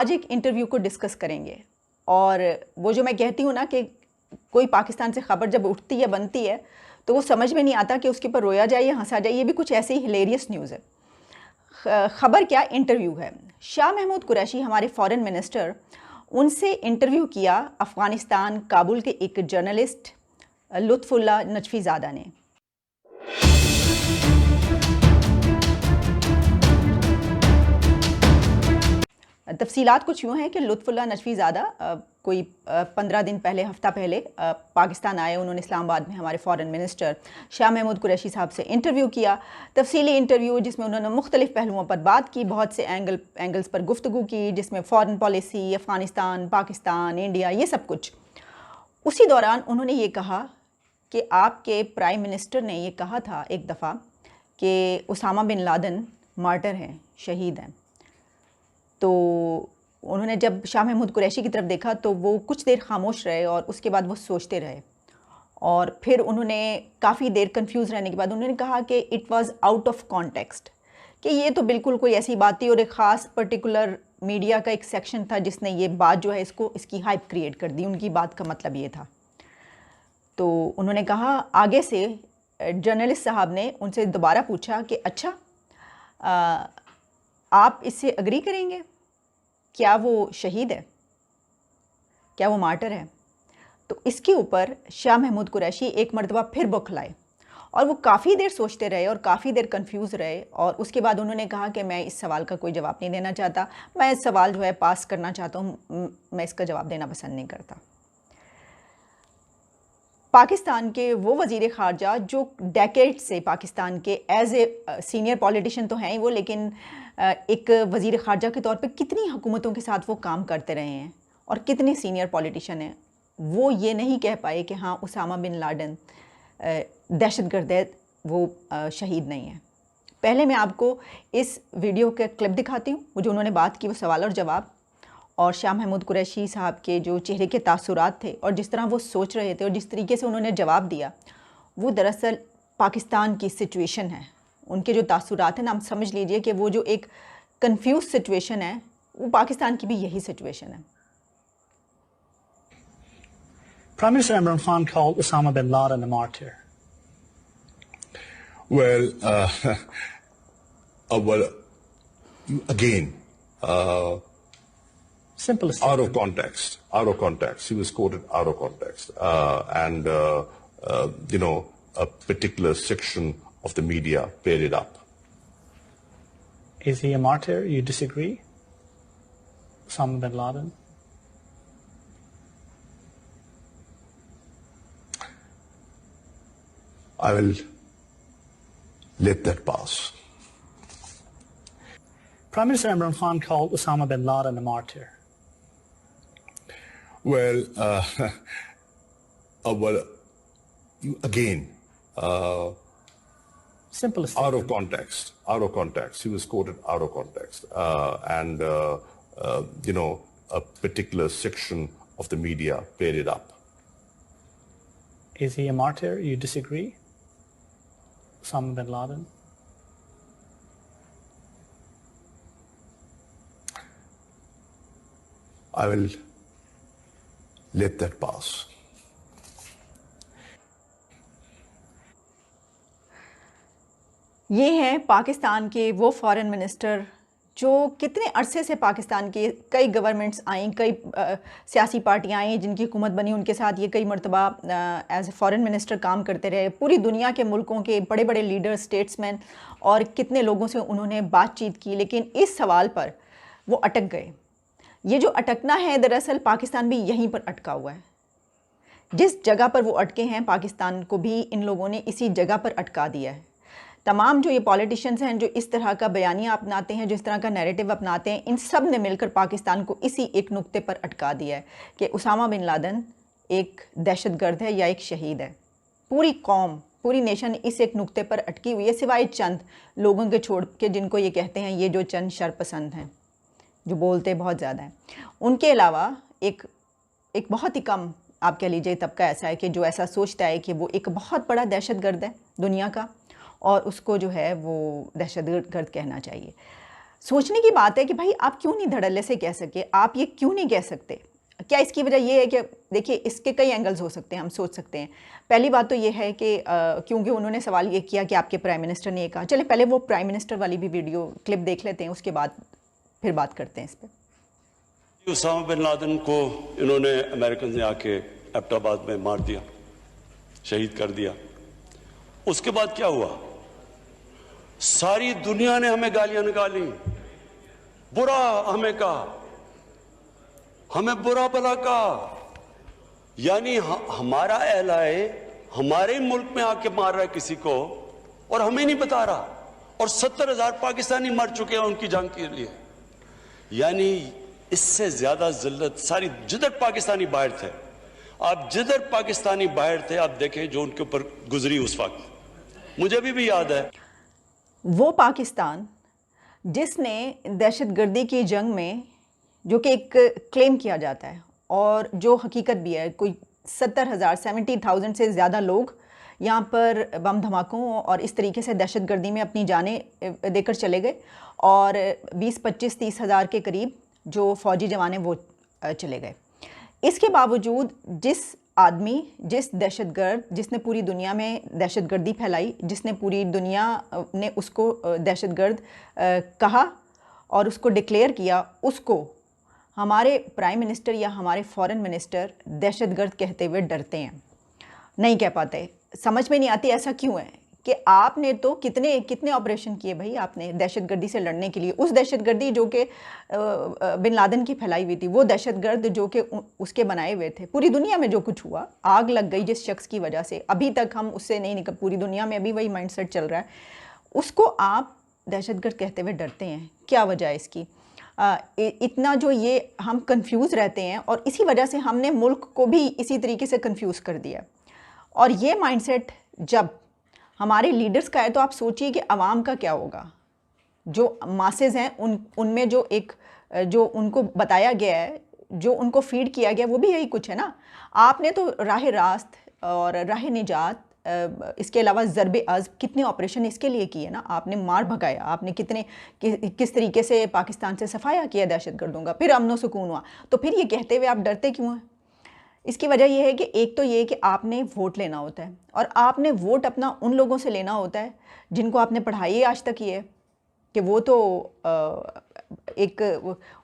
आज एक इंटरव्यू को डिस्कस करेंगे और वो जो मैं कहती हूँ ना कि कोई पाकिस्तान से ख़बर जब उठती है बनती है तो वो समझ में नहीं आता कि उसके ऊपर रोया जाए या हंसा जाए। ये भी कुछ ऐसे ही हिलेरियस न्यूज़ है। ख़बर क्या, इंटरव्यू है। शाह महमूद कुरैशी हमारे फॉरेन मिनिस्टर, उनसे इंटरव्यू किया अफ़गानिस्तान काबुल के एक जर्नलिस्ट लुत्फ़ुल्लाह नजफ़ीज़ादा ने। तफसीलात कुछ यूँ हैं कि लुत्फ़ुल्लाह नजफ़ीज़ादा कोई 15 दिन पहले, हफ़्ता पहले पाकिस्तान आए। उन्होंने इस्लामाबाद में हमारे फ़ॉरेन मिनिस्टर शाह महमूद कुरैशी साहब से इंटरव्यू किया, तफसीली इंटरव्यू जिसमें उन्होंने मुख्तलिफ़ पहलुओं पर बात की, बहुत से एंगल्स पर गुफ्तगू की, जिसमें foreign policy, Afghanistan, Pakistan, India, ये सब कुछ। उसी दौरान उन्होंने ये कहा कि आपके प्राइम मिनिस्टर ने ये कहा था एक दफ़ा कि उसामा बिन लादेन मार्टर हैं, शहीद हैं। तो उन्होंने जब शाह महमूद कुरैशी की तरफ देखा तो वो कुछ देर खामोश रहे और उसके बाद वो सोचते रहे और फिर उन्होंने काफ़ी देर कंफ्यूज रहने के बाद उन्होंने कहा कि it was out of context, कि ये तो बिल्कुल कोई ऐसी बात थी और एक ख़ास पर्टिकुलर मीडिया का एक सेक्शन था जिसने ये बात जो है इसकी हाइप क्रिएट कर दी। उनकी बात का मतलब ये था। तो उन्होंने कहा, आगे से जर्नलिस्ट साहब ने उनसे दोबारा पूछा कि अच्छा आप इससे अग्री करेंगे, क्या वो शहीद है, क्या वो मार्टर है? तो इसके ऊपर शाह महमूद कुरैशी एक मरतबा फिर बौखलाए और वो काफ़ी देर सोचते रहे और काफ़ी देर कंफ्यूज रहे और उसके बाद उन्होंने कहा कि मैं इस सवाल का कोई जवाब नहीं देना चाहता, मैं इस सवाल जो है पास करना चाहता हूँ, मैं इसका जवाब देना पसंद नहीं करता। पाकिस्तान के वो वज़ीर ख़ारजा जो डेकेड से पाकिस्तान के एज ए सीनियर पॉलिटिशियन तो हैं ही वो, लेकिन एक वज़ीर ख़ारजा के तौर पे कितनी हुकूमतों के साथ वो काम करते रहे हैं और कितने सीनियर पॉलिटिशियन हैं, वो ये नहीं कह पाए कि हाँ उसामा बिन लादेन दहशतगर्द है, वो शहीद नहीं है। पहले मैं आपको इस वीडियो का क्लिप दिखाती हूँ, वो जो उन्होंने बात की, वो सवाल और जवाब, और शाह महमूद कुरैशी साहब के जो चेहरे के तासुरात थे और जिस तरह वो सोच रहे थे और जिस तरीके से उन्होंने जवाब दिया, वो दरअसल पाकिस्तान की सिचुएशन है। उनके जो तासुरात हैं ना, आप समझ लीजिए कि वो जो एक कंफ्यूज सिचुएशन है, वो पाकिस्तान की भी यही सिचुएशन है। Prime Minister Imran Khan called Osama bin Laden a martyr. Well, well, again, Simple out of context. Out of context. He was quoted out of context, and a particular section of the media paired it up. Is he a martyr? You disagree? Osama bin Laden? I will let that pass. Prime Minister Imran Khan called Osama bin Laden a martyr. Well, well, again, Simple out of context. Out of context. He was quoted out of context, and a particular section of the media paired it up. Is he a martyr? You disagree? Osama bin Laden? I will let that pass. ये हैं पाकिस्तान के वो foreign minister जो कितने अरसे से पाकिस्तान के कई गवर्नमेंट्स आई, कई सियासी पार्टियां आई जिनकी हुकूमत बनी, उनके साथ ये कई मरतबा एज ए फॉरेन मिनिस्टर काम करते रहे। पूरी दुनिया के मुल्कों के बड़े बड़े लीडर, स्टेट्समैन और कितने लोगों से उन्होंने बातचीत की, लेकिन इस सवाल पर वो अटक गए। ये जो अटकना है, दरअसल पाकिस्तान भी यहीं पर अटका हुआ है। जिस जगह पर वो अटके हैं, पाकिस्तान को भी इन लोगों ने इसी जगह पर अटका दिया है। तमाम जो ये पॉलिटिशियंस हैं जो इस तरह का बयानिया अपनाते हैं, जो इस तरह का नैरेटिव अपनाते हैं, इन सब ने मिलकर पाकिस्तान को इसी एक नुक्ते पर अटका दिया है कि उसामा बिन लादेन एक दहशतगर्द है या एक शहीद है। पूरी कौम, पूरी नेशन इस एक नुक्ते पर अटकी हुई है, सिवाय चंद लोगों के छोड़ के, जिनको ये कहते हैं ये जो चंद शरपसंद हैं, जो बोलते बहुत ज़्यादा हैं। उनके अलावा एक बहुत ही कम, आप कह लीजिए, तबका ऐसा है कि जो ऐसा सोचता है कि वो एक बहुत बड़ा दहशतगर्द है दुनिया का और उसको जो है वो दहशतगर्द कहना चाहिए। सोचने की बात है कि भाई आप क्यों नहीं धड़ल्ले से कह सके, आप ये क्यों नहीं कह सकते? क्या इसकी वजह ये है कि देखिए इसके कई एंगल्स हो सकते हैं, हम सोच सकते हैं। पहली बात तो ये है कि क्योंकि उन्होंने सवाल ये किया कि आपके प्राइम मिनिस्टर ने ये कहा। चले पहले वो प्राइम मिनिस्टर वाली भी वीडियो क्लिप देख लेते हैं, उसके बाद फिर बात करते हैं इस पर। उसामा बिन लादेन को इन्होंने अमेरिकन ने आके एबटाबाद में मार दिया, शहीद कर दिया। उसके बाद क्या हुआ? सारी दुनिया ने हमें गालियां निकाली, बुरा हमें कहा, हमें बुरा भला कहा। यानी हमारा एलाए हमारे मुल्क में आके मार रहा है किसी को और हमें नहीं बता रहा, और 70,000 पाकिस्तानी मर चुके हैं उनकी जंग के लिए। यानी इससे ज्यादा जिल्लत सारी, जिधर पाकिस्तानी बाहर थे, आप जिधर पाकिस्तानी बाहर थे आप देखें जो उनके ऊपर गुजरी उस वक्त, मुझे अभी भी याद है। वो पाकिस्तान जिसने दहशतगर्दी की जंग में, जो कि एक क्लेम किया जाता है और जो हकीकत भी है, कोई 70,000 से ज़्यादा लोग यहाँ पर बम धमाकों और इस तरीके से दहशतगर्दी में अपनी जानें देकर चले गए, और 20-25-30 हज़ार के करीब जो फ़ौजी जवान हैं वो चले गए। इसके बावजूद जिस आदमी, जिस दहशतगर्द जिसने पूरी दुनिया में दहशतगर्दी फैलाई, जिसने पूरी दुनिया ने उसको दहशतगर्द कहा और उसको डिक्लेयर किया, उसको हमारे प्राइम मिनिस्टर या हमारे फॉरेन मिनिस्टर दहशतगर्द कहते हुए डरते हैं, नहीं कह पाते। समझ में नहीं आती ऐसा क्यों है कि आपने तो कितने ऑपरेशन किए भाई आपने दहशतगर्दी से लड़ने के लिए। उस दहशतगर्दी जो कि बिन लादेन की फैलाई हुई थी, वो दहशतगर्द जो कि उसके बनाए हुए थे। पूरी दुनिया में जो कुछ हुआ, आग लग गई जिस शख्स की वजह से, अभी तक हम उससे नहीं निकल, पूरी दुनिया में अभी वही माइंडसेट चल रहा है, उसको आप दहशतगर्द कहते हुए डरते हैं। क्या वजह है इसकी? इतना जो ये हम कंफ्यूज रहते हैं, और इसी वजह से हमने मुल्क को भी इसी तरीके से कंफ्यूज कर दिया। और ये माइंडसेट जब हमारे लीडर्स का है तो आप सोचिए कि अवाम का क्या होगा। जो मासेस हैं उनमें जो उनको बताया गया है, जो उनको फीड किया गया, वो भी यही कुछ है ना। आपने तो राह रास्त और राह निजात, इसके अलावा ज़रबे अज़्ब, कितने ऑपरेशन इसके लिए किए ना। आपने मार भगाया, आपने किस तरीके से पाकिस्तान से सफाया किया दहशतगर्दों का, फिर अमन सुकून हुआ। तो फिर ये कहते हुए आप डरते क्यों हैं? इसकी वजह यह है कि एक तो ये कि आपने वोट लेना होता है, और आपने वोट अपना उन लोगों से लेना होता है जिनको आपने पढ़ाई आज तक ये है कि वो तो एक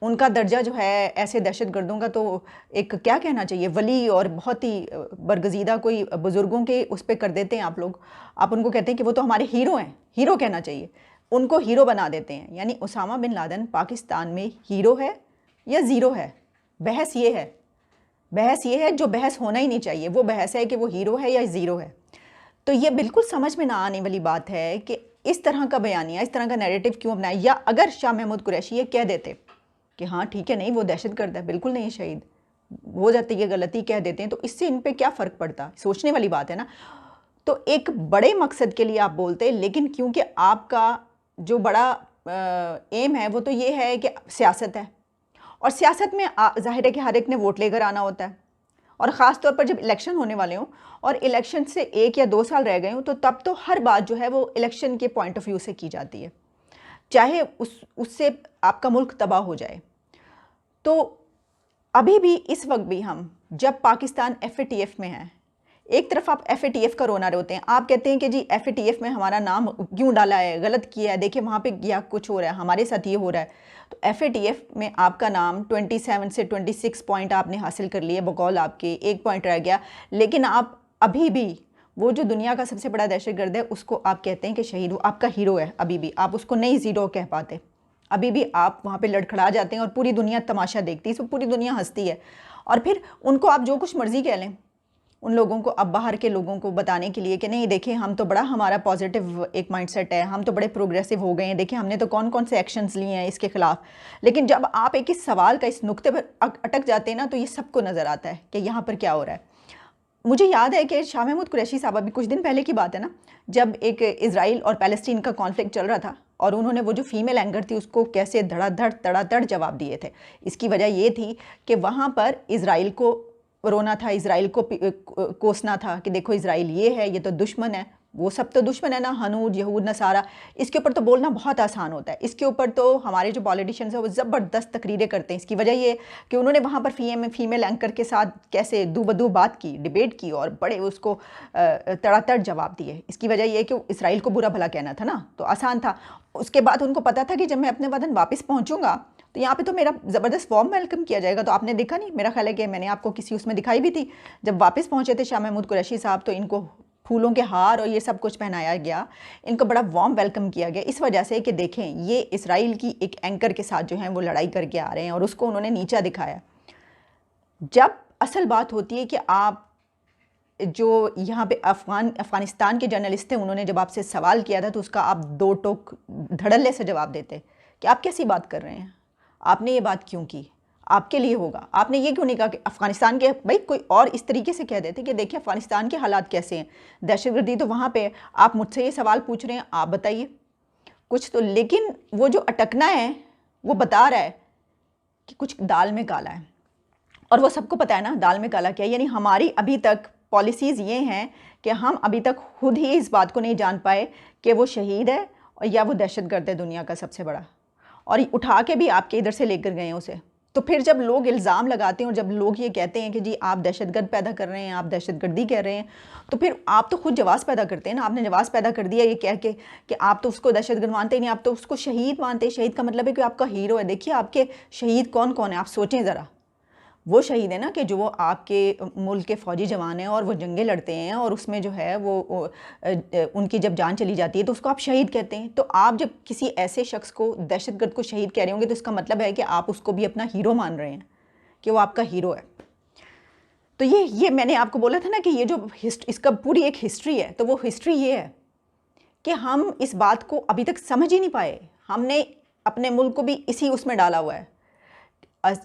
उनका दर्जा जो है ऐसे दहशतगर्दों का, तो एक क्या कहना चाहिए, वली और बहुत ही बरगजीदा कोई बुज़ुर्गों के उस पर कर देते हैं आप लोग। आप उनको कहते हैं कि वो तो हमारे हीरो हैं, हीरो कहना चाहिए, उनको हीरो बना देते हैं। यानी उसामा बिन लादेन पाकिस्तान में हीरो है या ज़ीरो है? बहस ये है जो बहस होना ही नहीं चाहिए। वो बहस है कि वो हीरो है या ज़ीरो है। तो ये बिल्कुल समझ में ना आने वाली बात है कि इस तरह का बयानिया, इस तरह का नैरेटिव क्यों अपनाया। या अगर शाह महमूद कुरैशी ये कह देते कि हाँ ठीक है, नहीं वो दहशतगर्द है, बिल्कुल नहीं शहीद हो जाती, ये गलती कह देते हैं, तो इससे इन पे क्या फ़र्क पड़ता? सोचने वाली बात है ना। तो एक बड़े मकसद के लिए आप बोलते, लेकिन क्योंकि आपका जो बड़ा एम है वो तो ये है कि सियासत है, और सियासत में जाहिर है कि हर एक ने वोट लेकर आना होता है, और ख़ास तौर पर जब इलेक्शन होने वाले हों और इलेक्शन से 1 या 2 साल रह गए हों, तो तब तो हर बात जो है वो इलेक्शन के पॉइंट ऑफ व्यू से की जाती है, चाहे उससे आपका मुल्क तबाह हो जाए। तो अभी भी इस वक्त भी हम जब पाकिस्तान FATF में है, एक तरफ आप FATF का रोना रोते हैं, आप कहते हैं कि जी FATF में हमारा नाम क्यों डाला है, गलत किया है, देखिए वहाँ पे या कुछ हो रहा है, हमारे साथ ये हो रहा है। तो FATF में आपका नाम 27 से 26 पॉइंट आपने हासिल कर लिए, बकौल आपके 1 पॉइंट रह गया, लेकिन आप अभी भी वो जो दुनिया का सबसे बड़ा दहशतगर्द है उसको आप कहते हैं कि शहीद हो, आपका हीरो है, अभी भी आप उसको नहीं ज़ीरो कह पाते। अभी भी आप वहाँ पे लड़खड़ा जाते हैं और पूरी दुनिया तमाशा देखती है, सब पूरी दुनिया हंसती है। और फिर उनको आप जो कुछ मर्ज़ी कह लें, उन लोगों को, अब बाहर के लोगों को बताने के लिए कि नहीं देखिए हम तो बड़ा, हमारा पॉजिटिव एक माइंडसेट है, हम तो बड़े प्रोग्रेसिव हो गए हैं, देखिए हमने तो कौन कौन से एक्शंस लिए हैं इसके ख़िलाफ़। लेकिन जब आप एक इस सवाल का, इस नुक्ते पर अटक जाते हैं ना, तो ये सबको नज़र आता है कि यहाँ पर क्या हो रहा है। मुझे याद है कि शाह महमूद कुरैशी साहब, अभी कुछ दिन पहले की बात है ना, जब एक इज़राइल और पैलेस्टीन का कॉन्फ्लिक्ट चल रहा था, और उन्होंने वो जो फीमेल एंकर थी उसको कैसे धड़ाधड़ जवाब दिए थे। इसकी वजह ये थी कि वहाँ पर इज़राइल को रोना था, इज़राइल को कोसना था कि देखो इज़राइल ये है, ये तो दुश्मन है। वो सब तो दुश्मन है ना, हनूद, यहूद, नसारा। इसके ऊपर तो बोलना बहुत आसान होता है। इसके ऊपर तो हमारे जो पॉलिटिशियंस हैं वो ज़बरदस्त तकरीरें करते हैं। इसकी वजह ये कि उन्होंने वहाँ पर फीमेल एंकर के साथ कैसे दूबदू बात की, डिबेट की और बड़े उसको तड़ातड़ जवाब दिए। इसकी वजह ये कि इसराइल को बुरा भला कहना था ना, तो आसान था। उसके बाद उनको पता था कि जब मैं अपने वतन वापस पहुँचूँगा तो यहाँ पे तो मेरा ज़बरदस्त वार्म वेलकम किया जाएगा। तो आपने देखा नहीं, मेरा ख्याल है कि मैंने आपको किसी उसमें दिखाई भी थी, जब वापस पहुँचे थे शाह महमूद कुरैशी साहब, तो इनको फूलों के हार और ये सब कुछ पहनाया गया, इनको बड़ा वार्म वेलकम किया गया। इस वजह से कि देखें ये इसराइल की एक एंकर के साथ जो है वो लड़ाई करके आ रहे हैं और उसको उन्होंने नीचा दिखाया। जब असल बात होती है कि आप जो यहाँ पे अफ़गानिस्तान के जर्नलिस्ट थे, उन्होंने जब आपसे सवाल किया था तो उसका आप दो टोक धड़ल्ले से जवाब देते कि आप कैसी बात कर रहे हैं, आपने ये बात क्यों की, आपके लिए होगा। आपने ये क्यों नहीं कहा कि अफ़गानिस्तान के, भाई कोई और इस तरीके से कह देते कि देखिए अफ़गानिस्तान के हालात कैसे हैं, दहशतगर्दी तो वहाँ पे, आप मुझसे ये सवाल पूछ रहे हैं, आप बताइए कुछ तो। लेकिन वो जो अटकना है वो बता रहा है कि कुछ दाल में काला है, और वो सबको पता है ना दाल में काला क्या है। यानी हमारी अभी तक पॉलिसीज़ ये हैं कि हम अभी तक खुद ही इस बात को नहीं जान पाए कि वो शहीद है या वो दहशतगर्द है दुनिया का सबसे बड़ा, और उठा के भी आपके इधर से लेकर गए हैं उसे। तो फिर जब लोग इल्ज़ाम लगाते हैं और जब लोग ये कहते हैं कि जी आप दहशतगर्द पैदा कर रहे हैं, आप दहशतगर्दी कह रहे हैं, तो फिर आप तो खुद जवाब पैदा करते हैं ना। आपने जवाब पैदा कर दिया ये कह के कि आप तो उसको दहशतगर्द मानते ही नहीं, आप तो उसको शहीद मानते हैं। शहीद का मतलब है कि आपका हीरो है। देखिए आपके शहीद कौन कौन है, आप सोचें ज़रा। वो शहीद है ना कि जो वो आपके मुल्क के फ़ौजी जवान हैं और वो जंगें लड़ते हैं, और उसमें जो है वो उनकी जब जान चली जाती है तो उसको आप शहीद कहते हैं। तो आप जब किसी ऐसे शख्स को, दहशतगर्द को शहीद कह रहे होंगे तो इसका मतलब है कि आप उसको भी अपना हीरो मान रहे हैं, कि वो आपका हीरो है। तो ये मैंने आपको बोला था ना कि ये जो इसका पूरी एक हिस्ट्री है, तो वो हिस्ट्री ये है कि हम इस बात को अभी तक समझ ही नहीं पाए। हमने अपने मुल्क को भी इसी उसमें डाला हुआ है,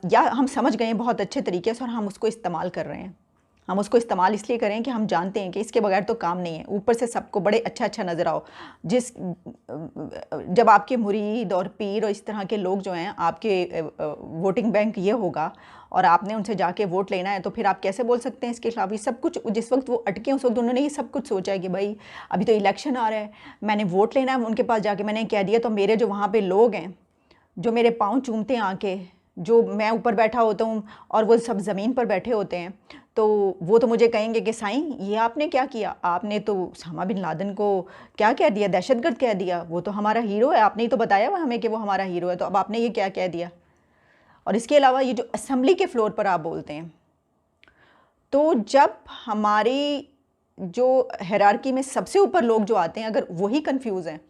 या हम समझ गए हैं बहुत अच्छे तरीके से और हम उसको इस्तेमाल कर रहे हैं। हम उसको इस्तेमाल इसलिए करें कि हम जानते हैं कि इसके बगैर तो काम नहीं है। ऊपर से सबको बड़े अच्छा नज़र आओ। जब आपके मुरीद और पीर और इस तरह के लोग जो हैं, आपके वोटिंग बैंक ये होगा और आपने उनसे जाके वोट लेना है, तो फिर आप कैसे बोल सकते हैं इसके खिलाफ। ये सब कुछ जिस वक्त वो अटके उस वक्त उन्होंने ये सब कुछ सोचा है कि भाई अभी तो इलेक्शन आ रहा है, मैंने वोट लेना है। उनके पास जाके मैंने कह दिया तो मेरे जो वहाँ पर लोग हैं जो मेरे पाँव चूमते हैं आके, जो मैं ऊपर बैठा होता हूँ और वो सब ज़मीन पर बैठे होते हैं, तो वो तो मुझे कहेंगे कि साईं ये आपने क्या किया, आपने तो उसामा बिन लादेन को क्या कह दिया, दहशतगर्द कह दिया, वो तो हमारा हीरो है, आपने ही तो बताया हुआ हमें कि वो हमारा हीरो है, तो अब आपने ये क्या कह दिया। और इसके अलावा ये जो असम्बली के फ्लोर पर आप बोलते हैं, तो जब हमारी जो हायरार्की में सबसे ऊपर लोग जो आते हैं, अगर वही कंफ्यूज हैं